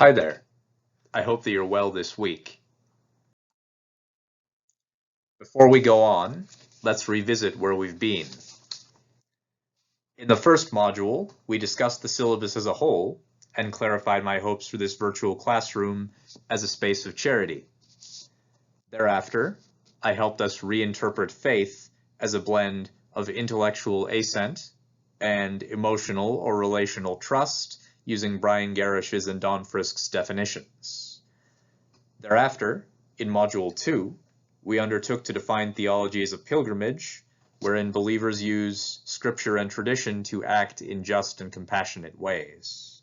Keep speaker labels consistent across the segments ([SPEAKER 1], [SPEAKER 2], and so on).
[SPEAKER 1] Hi there. I hope that you're well this week. Before we go on, let's revisit where we've been. In the first module, we discussed the syllabus as a whole and clarified my hopes for this virtual classroom as a space of charity. Thereafter, I helped us reinterpret faith as a blend of intellectual assent and emotional or relational trust using Brian Gerish's and Don Frisk's definitions. Thereafter, in Module 2, we undertook to define theology as a pilgrimage, wherein believers use scripture and tradition to act in just and compassionate ways.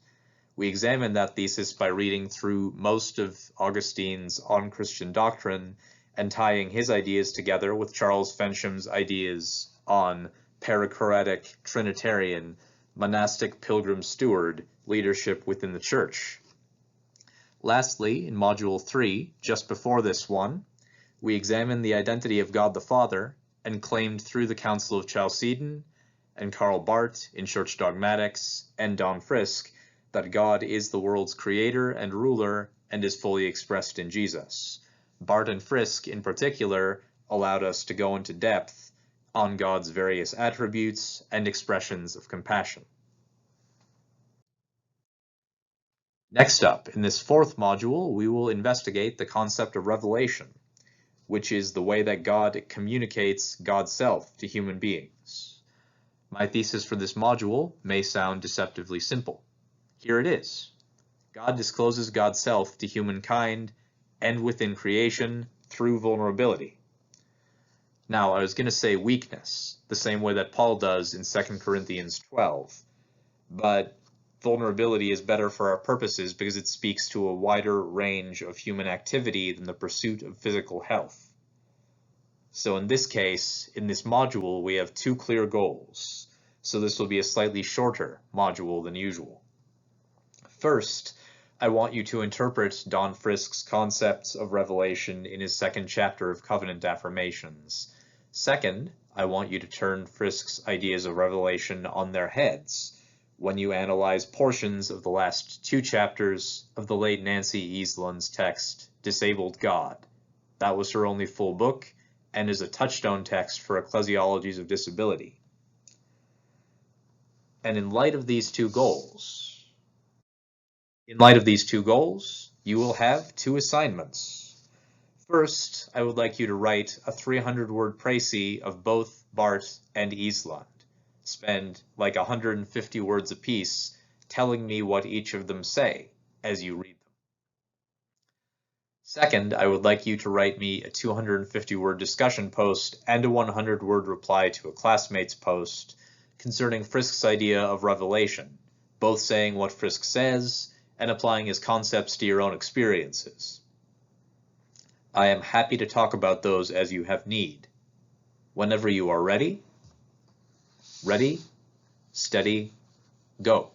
[SPEAKER 1] We examined that thesis by reading through most of Augustine's On Christian Doctrine and tying his ideas together with Charles Fencham's ideas on perichoretic, Trinitarian, monastic pilgrim steward leadership within the church. Lastly, in Module 3, just before this one, we examined the identity of God the Father and claimed through the Council of Chalcedon and Karl Barth in Church Dogmatics and Don Frisk that God is the world's creator and ruler and is fully expressed in Jesus. Barth and Frisk in particular allowed us to go into depth on God's various attributes and expressions of compassion. Next up, in this fourth module, we will investigate the concept of revelation, which is the way that God communicates God's self to human beings. My thesis for this module may sound deceptively simple. Here it is. God discloses God's self to humankind and within creation through vulnerability. Now, I was going to say weakness, the same way that Paul does in 2 Corinthians 12, but vulnerability is better for our purposes because it speaks to a wider range of human activity than the pursuit of physical health. So in this case, in this module, we have two clear goals. So this will be a slightly shorter module than usual. First, I want you to interpret Don Frisk's concepts of revelation in his second chapter of Covenant Affirmations. Second, I want you to turn Frisk's ideas of revelation on their heads when you analyze portions of the last two chapters of the late Nancy Easland's text, Disabled God. That was her only full book and is a touchstone text for ecclesiologies of disability. And in light of these two goals, you will have two assignments. First, I would like you to write a 300-word précis of both Barth and Easland. Spend like 150 words apiece telling me what each of them say as you read them. Second, I would like you to write me a 250-word discussion post and a 100-word reply to a classmate's post concerning Frisk's idea of revelation, both saying what Frisk says and applying his concepts to your own experiences. I am happy to talk about those as you have need. Whenever you are ready, steady, go.